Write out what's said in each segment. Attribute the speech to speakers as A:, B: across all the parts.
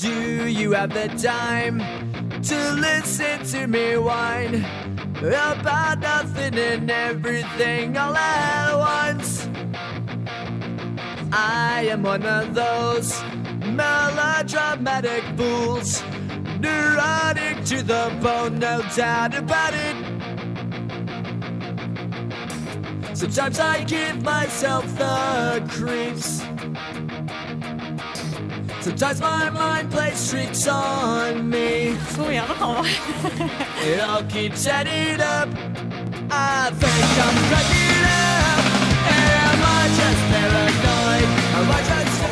A: Do you have the time to listen to me whine about nothing and everything all at once? I am one of those melodramatic fools, neurotic to the bone, no doubt about it. Sometimes I give myself the creeps. Sometimes my mind plays tricks on me. It all keeps adding up. I think I'm cracking up. Am I just paranoid? Am I just...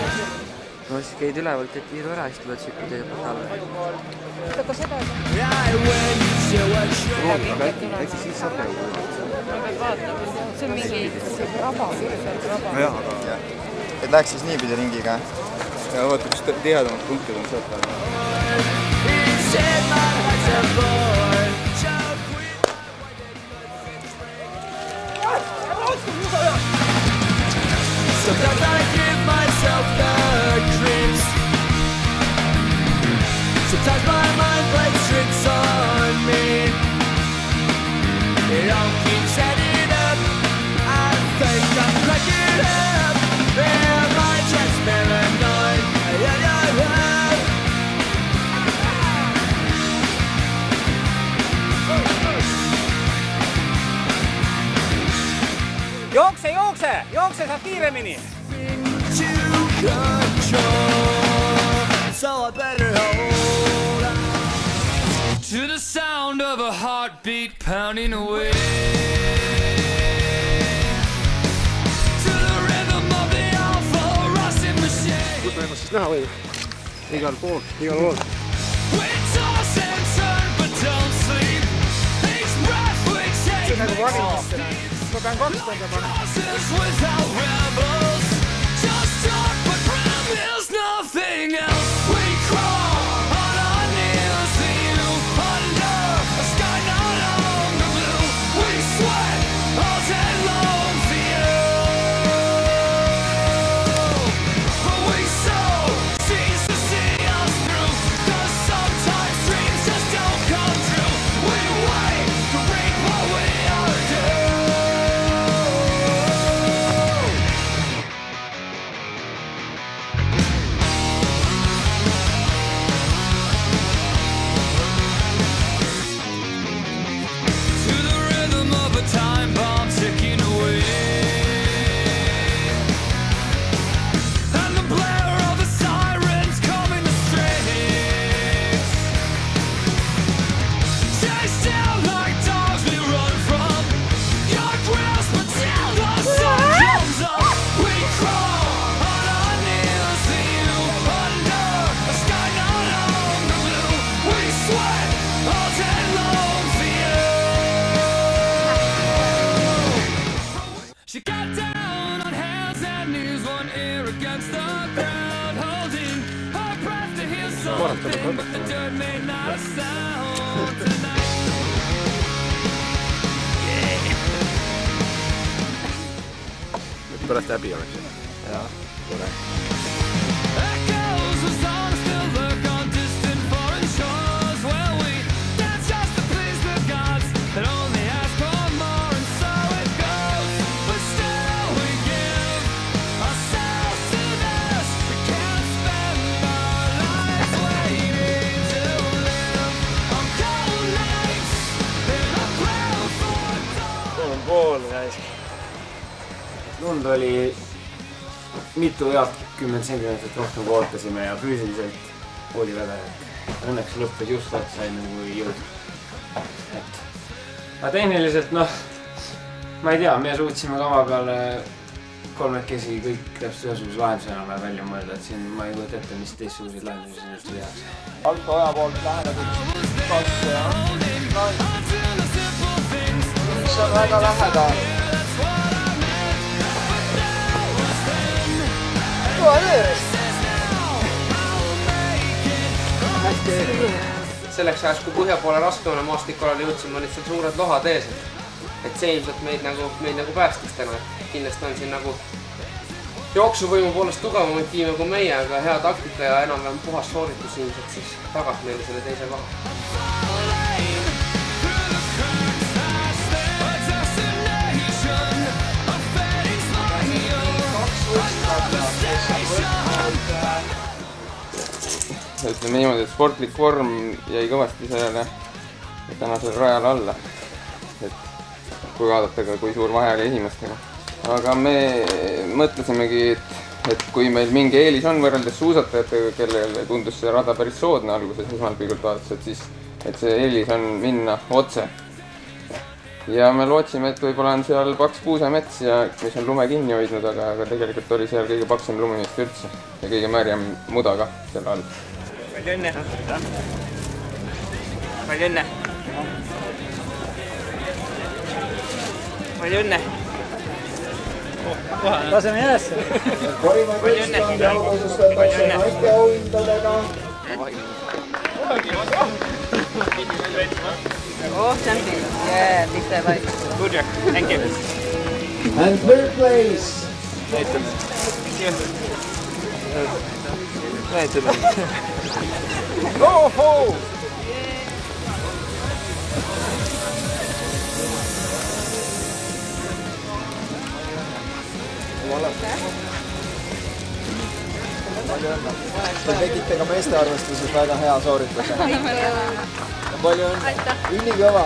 B: No siis käid ülevalt, et tiiru ära, siis tuled siuke teie padale.
C: Aga seda...
B: Äkki siis saab nägu.
C: Ma pead vaatama. See on mingi raba, küll raba.
D: No jah, aga... Et läheks siis niipidi ringiga. Ja vaata, kus tihedamad punktid on sealt peal.
A: Sometimes I give myself the creeps. Sometimes my mind plays tricks on me. It all keeps adding up. I think I'm cracking up. Am I just paranoid?
E: Jookse, jookse! Jookse, saab kiiremini!
A: So I better hold on
F: to the sound of a heartbeat pounding away, to the rhythm of the awful rusting machine.
G: Kus me ennast siis näha võib? Igal pool. Igal pool.
F: We toss and turn but don't sleep. Each breath we take.
G: See nagu valimistele. Ma pean 2 korda panema.
F: Without rebels, just talk but promise nothing else. We crawl on our knees to you under a sky not longer blue. We sweat all day long for you, but we so cease to see us through. 'Cause sometimes dreams just don't come true. We wait to reap what we are due. Time bomb ticking away, and the blare of the sirens coming to straight. Chased down like dogs we run from your grasp until the sun comes up. We crawl on our knees to you under a sky not longer blue. We sweat all day long for you. She got down on hands and knees, one ear against the ground, holding her breath to hear something, but the dirt made not a sound tonight.
G: Pärast häbi oleks.
B: Jaa, tule.
F: Echoes of songs still lurk on distant foreign shores, where we dance just to please the gods that only ask for more, and so it goes. But still we give ourselves to this. We can't spend our lives waiting to live on cold nights in a barefoot dawn.
G: Kolm pool käis.
E: Lund oli mitu head 10 sentimeetrit rohkem kui ootasime ja füüsiliselt oli väga hea. Õnneks lõppes just otsa enne kui jõud. Aga tehniliselt, noh, ma ei tea, me suutsime kava peale kolmekesi kõik täpselt ühesuguse lahendusena välja mõelda, et siin ma ei kujuta ette, mis teistsuguseid lahendusi siin üldse tehakse.
D: Alto aja poolt läheneb kaks ja see on väga lähedal.
B: Selleks ajaks, kui põhja poole raskemale maastikalale jõudsime, olid seal suured lohad ees. Et see ilmselt meid nagu päästis täna. Kindlasti on siin nagu
H: jooksuvõimu poolest tugevamaid tiime kui meie, aga hea taktika ja enam-vähem puhas sooritus ilmselt siis tagas meile selle teise koha.
B: Ütleme niimoodi, et sportlik vorm jäi kõvasti sellele tänasel rajal alla. Et kui vaadata ka, kui suur vahe oli esimestega. Aga me mõtlesimegi, et kui meil mingi eelis on võrreldes suusatajatega, kellele tundus see rada päris soodne alguses esmalpilgult vaadates, et siis see eelis on minna otse. Ja me lootsime, et võib-olla on seal paks kuusemets, mis on lume kinni hoidnud, aga tegelikult oli seal kõige paksem lumimist üldse ja kõige märjam muda ka selle all.
G: Palju õnne! Palju õnne! Palju õnne! Laseme jäässe!
D: Parimaid võistkonda otsustatakse naiste auhindadega.
C: Oh, champion. Yeah, big step by.
G: Good job. Thank you.
D: And third place.
G: Oh-ho!
D: Te tegite ka meeste arvestuses väga hea soorituse. Palju õnne! Ülikõva!